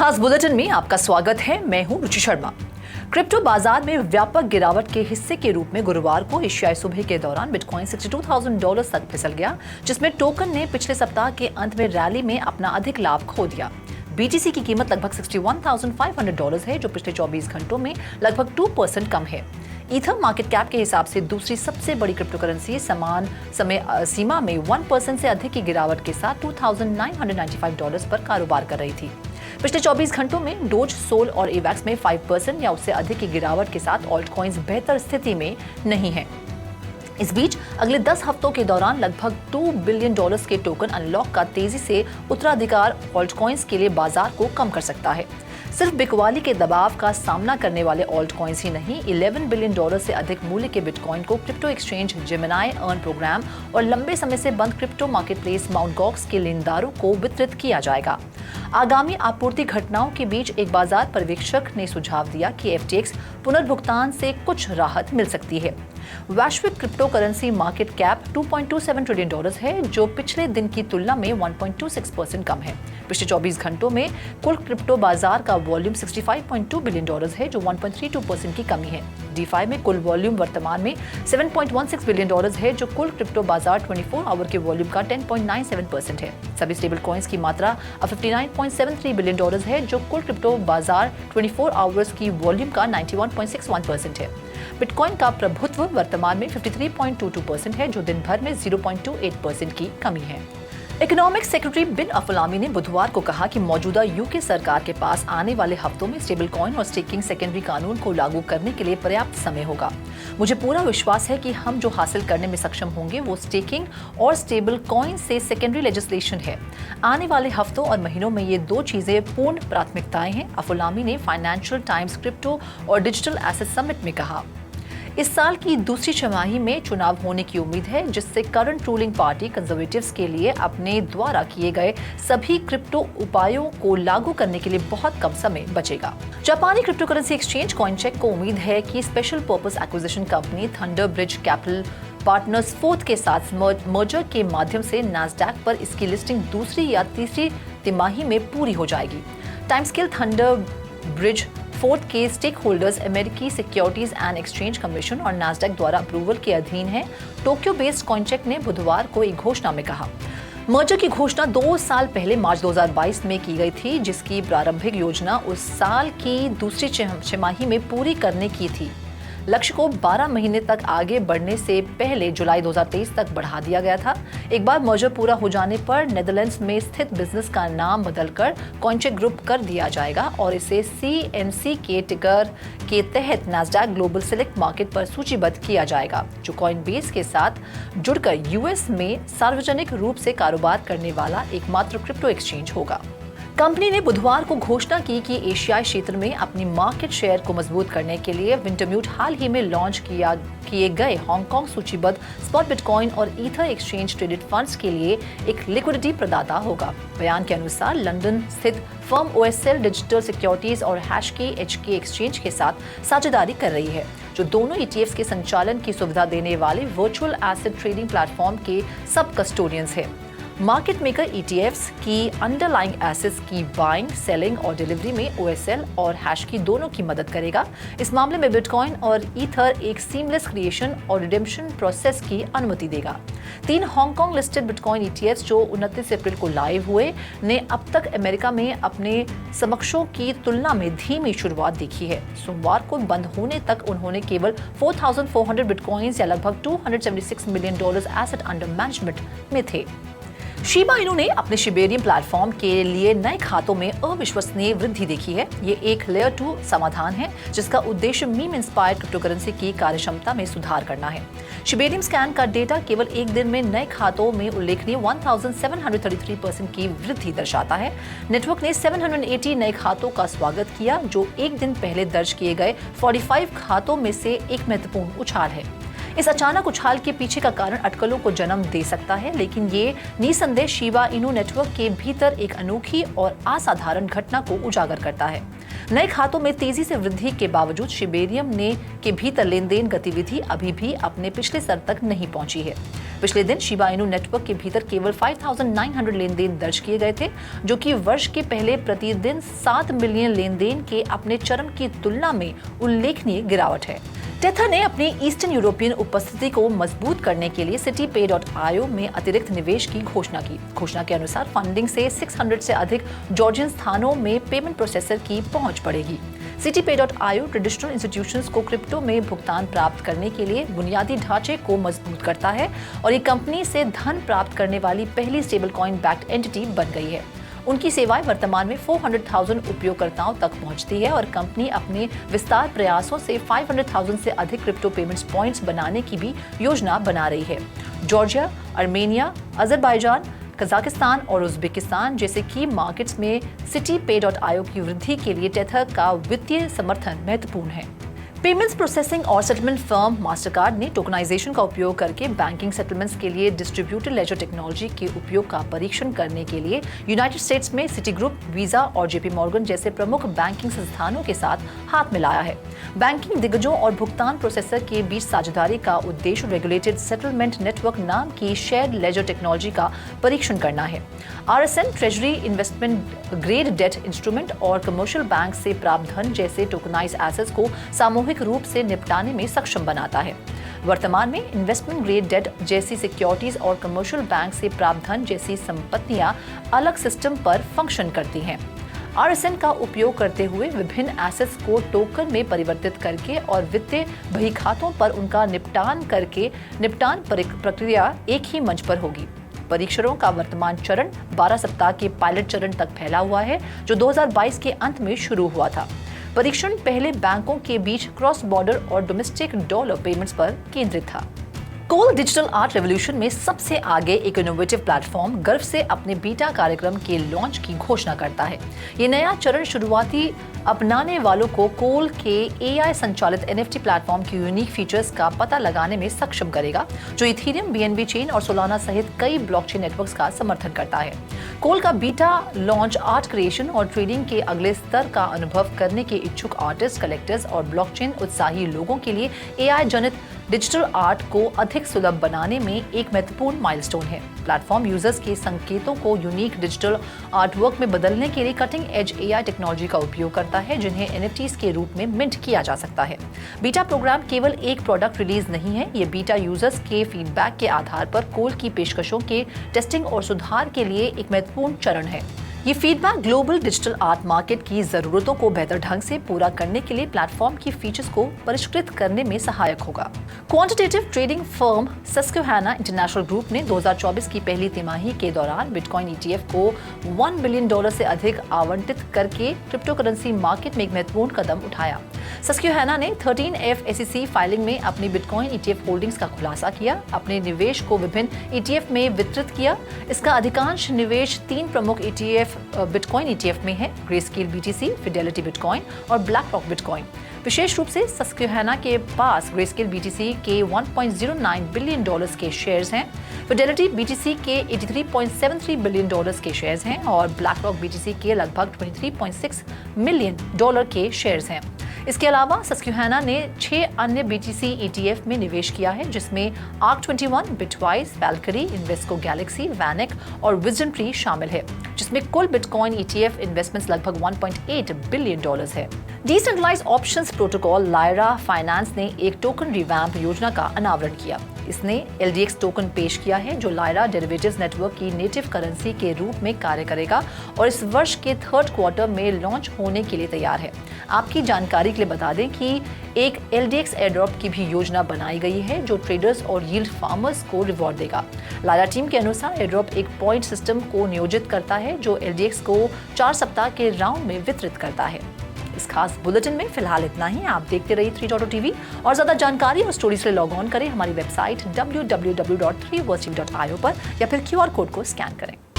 खास बुलेटिन में आपका स्वागत है। मैं हूं रुचि शर्मा। क्रिप्टो बाजार में व्यापक गिरावट के हिस्से के रूप में गुरुवार को एशियाई सुबह के दौरान बिटकॉइन $62,000 तक फिसल गया, जिसमें टोकन ने पिछले सप्ताह के अंत में रैली में अपना अधिक लाभ खो दिया। BTC की कीमत लगभग $61,500 है, जो पिछले 24 घंटों में लगभग 2% कम है। ईथर मार्केट कैप के हिसाब से दूसरी सबसे बड़ी क्रिप्टो करेंसी समान समय सीमा में 1% से अधिक की गिरावट के साथ $2,995 पर कारोबार कर रही थी। पिछले 24 घंटों में डोज, सोल और एवैक्स में 5% या उससे अधिक की गिरावट के साथ ऑल्ट कॉइन्स बेहतर स्थिति में नहीं हैं। इस बीच अगले 10 हफ्तों के दौरान लगभग $2 बिलियन के टोकन अनलॉक का तेजी से उत्तराधिकार ऑल्ट कॉइन्स के लिए बाजार को कम कर सकता है। सिर्फ बिकवाली के दबाव का सामना करने वाले ऑल्ट कॉइन्स ही नहीं, $11 बिलियन से अधिक मूल्य के बिटकॉइन को crypto exchange Gemini earn program और लंबे समय से बंद क्रिप्टो मार्केटप्लेस माउंट गॉक्स के लेनदारों को वितरित किया जाएगा। आगामी आपूर्ति घटनाओं के बीच एक बाजार पर्यवेक्षक ने सुझाव दिया कि FTX पुनर्भुगतान से कुछ राहत मिल सकती है। वैश्विक crypto currency market cap $2.27 trillion है, जो पिछले दिन की तुलना में 1.26% कम है। पिछले 24 घंटों में कुल क्रिप्टो बाजार का वॉल्यूम $65.2 बिलियन है, जो 1.32% की कमी है। DeFi में कुल वॉल्यूम वर्तमान में $7.16 बिलियन है, जो कुल क्रिप्टो बाजार 24 आवर के वॉल्यूम का 10.97% है। सभी स्टेबल कॉइन्स की मात्रा अब $59.73 बिलियन है, जो कुल क्रिप्टो बाजार 24 आवर्स की वॉल्यूम का 91.61% है। बिटकॉइन का प्रभुत्व वर्तमान में 53.22% है, जो दिन भर में 0.28% की कमी है। इकोनॉमिक सेक्रेटरी बिन अफलामी ने बुधवार को कहा कि मौजूदा यूके सरकार के पास आने वाले हफ्तों में स्टेबल कॉइन और स्टेकिंग सेकेंडरी कानून को लागू करने के लिए पर्याप्त समय होगा। मुझे पूरा विश्वास है कि हम जो हासिल करने में सक्षम होंगे वो स्टेकिंग और स्टेबल कॉइन से सेकेंडरी लेजिस्लेशन है। आने वाले हफ्तों और महीनों में ये दो चीजें पूर्ण प्राथमिकताएं हैं, अफलामी ने फाइनेंशियल टाइम्स क्रिप्टो और डिजिटल एसेट समिट में कहा। इस साल की दूसरी छमाही में चुनाव होने की उम्मीद है, जिससे करंट रूलिंग पार्टी कंजर्वेटिव्स के लिए अपने द्वारा किए गए सभी क्रिप्टो उपायों को लागू करने के लिए बहुत कम समय बचेगा। जापानी क्रिप्टो करेंसी एक्सचेंज कॉइनचेक को उम्मीद है कि special purpose acquisition company thunder bridge capital partners fourth के साथ मर्जर के माध्यम से नैस्डैक पर इसकी लिस्टिंग दूसरी या तीसरी तिमाही में पूरी हो जाएगी। टाइमस्केल थंडर ब्रिज फोर्थ के स्टेक होल्डर्स अमेरिकी सिक्योरिटीज एंड एक्सचेंज कमीशन और नास्डैक द्वारा अप्रूवल के अधीन है। टोक्यो बेस्ड कॉइनचेक ने बुधवार को एक घोषणा में कहा। मर्जर की घोषणा 2 साल पहले मार्च 2022 में की गई थी, जिसकी प्रारंभिक योजना उस साल की दूसरी छमाही में पूरी करने की थी। लक्ष्य को 12 महीने तक आगे बढ़ने से पहले जुलाई 2023 तक बढ़ा दिया गया था। एक बार मर्जर पूरा हो जाने पर नेदरलैंड्स में स्थित बिजनेस का नाम बदलकर कॉइनचेक ग्रुप कर दिया जाएगा और इसे CMC के टिकर के तहत नैस्डैक ग्लोबल सिलेक्ट मार्केट पर सूचीबद्ध किया जाएगा, जो कॉइनबेस के साथ जुड़कर US में सार्वजनिक रूप से कारोबार करने वाला एकमात्र क्रिप्टो एक्सचेंज होगा। कंपनी ने बुधवार को घोषणा की कि एशियाई क्षेत्र में अपनी मार्केट शेयर को मजबूत करने के लिए विंटरम्यूट हाल ही में लॉन्च किए गए हांगकांग सूचीबद्ध स्पॉट बिटकॉइन और ईथर एक्सचेंज ट्रेडेड फंड्स के लिए एक लिक्विडिटी प्रदाता होगा। बयान के अनुसार लंदन स्थित फर्म OSL डिजिटल सिक्योरिटीज और HashKey HK एक्सचेंज के साथ साझेदारी कर रही है, जो दोनों ETFs के संचालन की सुविधा देने वाले वर्चुअल एसेट ट्रेडिंग प्लेटफॉर्म के सब कस्टोडियंस है। मार्केट मेकर ETFs की अंडरलाइंग एसेट्स की बाइंग, सेलिंग और डिलीवरी में OSL और HashKey दोनों की मदद करेगा। इस मामले में बिटकॉइन और ईथर एक सीमलेस क्रिएशन और रिडेम्पशन प्रोसेस की अनुमति देगा। 3 हांगकांग लिस्टेड बिटकॉइन ETFs जो 29 अप्रैल को लाइव हुए ने अब तक अमेरिका में अपने समकक्षों की तुलना में धीमी शुरुआत देखी है। सोमवार को बंद होने तक उन्होंने केवल 4,400 बिटकॉइंस या लगभग $276 मिलियन एसेट अंडर मैनेजमेंट में थे। शिबा इनु ने अपने शिबेरियम प्लेटफॉर्म के लिए नए खातों में अविश्वसनीय वृद्धि देखी है। ये एक लेयर 2 समाधान है, जिसका उद्देश्य मीम इंस्पायर्ड क्रिप्टो करेंसी की कार्यक्षमता में सुधार करना है। शिबेरियम स्कैन का डेटा केवल एक दिन में नए खातों में उल्लेखनीय 1733% की वृद्धि दर्शाता है। नेटवर्क ने 780 नए खातों का स्वागत किया, जो एक दिन पहले दर्ज किए गए 45 खातों में से एक महत्वपूर्ण उछाल है। इस अचानक उछाल के पीछे का कारण अटकलों को जन्म दे सकता है, लेकिन ये निसंदेह शिबा इनू नेटवर्क के भीतर एक अनोखी और असाधारण घटना को उजागर करता है। नए खातों में तेजी से वृद्धि के बावजूद शिबेरियम ने के भीतर लेनदेन गतिविधि अभी भी अपने पिछले स्तर तक नहीं पहुंची है। पिछले दिन शिबा इनू नेटवर्क के भीतर केवल 5,900 लेनदेन दर्ज किए गए थे, जो कि वर्ष के पहले प्रतिदिन 7 मिलियन लेनदेन के अपने चरम की तुलना में उल्लेखनीय गिरावट है। टेथर ने अपनी ईस्टर्न यूरोपियन उपस्थिति को मजबूत करने के लिए CityPay.io में अतिरिक्त निवेश की घोषणा की। घोषणा के अनुसार फंडिंग से 600 से अधिक जॉर्जियन स्थानों में पेमेंट प्रोसेसर की पहुंच बढ़ेगी। CityPay.io ट्रेडिशनल इंस्टीट्यूशंस को क्रिप्टो में भुगतान प्राप्त करने के लिए बुनियादी ढांचे को मजबूत करता है और ये कंपनी से धन प्राप्त करने वाली पहली स्टेबल कॉइन बैक्ड एंटिटी बन गई है। उनकी सेवाएं वर्तमान में 400,000 उपयोगकर्ताओं तक पहुंचती है और कंपनी अपने विस्तार प्रयासों से 500,000 से अधिक क्रिप्टो पेमेंट्स पॉइंट्स बनाने की भी योजना बना रही है। जॉर्जिया, अर्मेनिया, अजरबैजान, कजाकिस्तान और उज्बेकिस्तान जैसे की मार्केट्स में CityPay.io की वृद्धि के लिए टेथर का वित्तीय समर्थन महत्वपूर्ण है। पेमेंट्स प्रोसेसिंग और सेटलमेंट फर्म मास्टरकार्ड ने टोकनाइजेशन का उपयोग करके बैंकिंग सेटलमेंट्स के लिए डिस्ट्रीब्यूटेड लेजर टेक्नोलॉजी के उपयोग का परीक्षण करने के लिए यूनाइटेड स्टेट्स में सिटी ग्रुप, वीजा और JP मॉर्गन जैसे प्रमुख बैंकिंग संस्थानों के साथ हाथ मिलाया है। बैंकिंग दिग्गजों और भुगतान प्रोसेसर के बीच साझेदारी का उद्देश्य रेगुलेटेड सेटलमेंट नेटवर्क नाम की शेयर्ड लेजर टेक्नोलॉजी का परीक्षण करना है। RSN treasury, investment grade debt instrument और कमर्शियल बैंक से प्राप्त धन जैसे टोकनाइज एसेट्स को सामूहिक रूप से निपटाने में सक्षम बनाता है। वर्तमान में इन्वेस्टमेंट ग्रेड डेट जैसी सिक्योरिटीज और कमर्शियल बैंक से प्राप्त धन जैसी संपत्तियां अलग सिस्टम पर फंक्शन करती हैं। RSN का उपयोग करते हुए विभिन्न एसेट्स को टोकन में परिवर्तित करके और वित्तीय बहीखातों पर उनका निपटान प्रक्रिया एक ही मंच पर होगी। परीक्षणों का वर्तमान चरण 12 सप्ताह के पायलट चरण तक फैला हुआ है, जो 2022 के अंत में शुरू हुआ था। परीक्षण पहले बैंकों के बीच क्रॉस बॉर्डर और डोमेस्टिक डॉलर पेमेंट्स पर केंद्रित था। कोल डिजिटल आर्ट रेवोल्यूशन में सबसे आगे एक इनोवेटिव प्लेटफॉर्म गर्व से अपने बीटा कार्यक्रम के लॉन्च की घोषणा करता है। ये नया चरण शुरुआती अपनाने वालों को कोल के AI संचालित NFT प्लेटफॉर्म की यूनिक फीचर्स का पता लगाने में सक्षम करेगा, जो इथेरियम, BNB चेन और सोलाना सहित कई ब्लॉकचेन नेटवर्क्स का समर्थन करता है। कोल का बीटा लॉन्च आर्ट क्रिएशन और ट्रेडिंग के अगले स्तर का अनुभव करने के इच्छुक आर्टिस्ट, कलेक्टर्स और ब्लॉकचेन उत्साही लोगों के लिए AI जनित डिजिटल आर्ट को अधिक सुलभ बनाने में एक महत्वपूर्ण माइलस्टोन है। प्लेटफॉर्म यूजर्स के संकेतों को यूनिक डिजिटल आर्टवर्क में बदलने के लिए कटिंग एज AI टेक्नोलॉजी का उपयोग करता है, जिन्हें NFTs के रूप में मिंट किया जा सकता है। बीटा प्रोग्राम केवल एक प्रोडक्ट रिलीज नहीं है, ये बीटा यूजर्स के फीडबैक के आधार पर कोल की पेशकशों के टेस्टिंग और सुधार के लिए एक महत्वपूर्ण चरण है। ये feedback global digital art market की जरूरतों को बेहतर ढंग से पूरा करने के लिए प्लेटफॉर्म की फीचर्स को परिष्कृत करने में सहायक होगा। Quantitative trading firm Susquehanna International Group ने 2024 की पहली तिमाही के दौरान बिटकॉइन ETF को $1 बिलियन से अधिक आवंटित करके क्रिप्टो करेंसी मार्केट में एक महत्वपूर्ण कदम उठाया। सस्क्वेहाना ने 13F SEC फाइलिंग में अपनी बिटकॉइन ETF होल्डिंग्स का खुलासा किया, अपने निवेश को विभिन्न ETF में वितरित किया। इसका अधिकांश निवेश 3 प्रमुख ETF बिटकॉइन ETF में है: ग्रेस्केल BTC, फिडेलिटी बिटकॉइन और ब्लैकरॉक बिटकॉइन। विशेष रूप से सस्क्वेहाना के पास ग्रेस्केल BTC के $1.09 बिलियन के शेयर्स हैं, फिडेलिटी BTC के $83.73 बिलियन के शेयर्स हैं और ब्लैकरॉक BTC के लगभग $23.6 मिलियन के शेयर्स हैं। इसके अलावा सस्क्वेहाना ने 6 अन्य BTC ETF में निवेश किया है, जिसमें ARK21, bitwise, Valkyrie, Invesco Galaxy, Vanik और विजन ट्री शामिल है, जिसमें कुल बिटकॉइन ETF इन्वेस्टमेंट्स लगभग $1.8 बिलियन है। Decentralized options protocol Lyra finance ने एक टोकन रिवैम्प योजना का अनावरण किया। इसने LDX टोकन पेश किया है, जो लायरा डेरिवेटिव्स नेटवर्क की नेटिव करेंसी के रूप में कार्य करेगा और इस वर्ष के 3rd क्वार्टर में लॉन्च होने के लिए तैयार है। आपकी जानकारी के लिए बता दें कि एक LDX एयरड्रॉप की भी योजना बनाई गई है, जो ट्रेडर्स और यील्ड फार्मर्स को रिवॉर्ड देगा। लायरा टीम के अनुसार एयरड्रॉप एक पॉइंट सिस्टम को नियोजित करता है, जो LDX को 4 सप्ताह के राउंड में वितरित करता है। इस खास बुलेटिन में फिलहाल इतना ही। आप देखते रहिए 3.0 TV और ज्यादा जानकारी और स्टोरीज के लिए लॉग ऑन करें हमारी वेबसाइट www.3verstv.io पर या फिर QR कोड को स्कैन करें।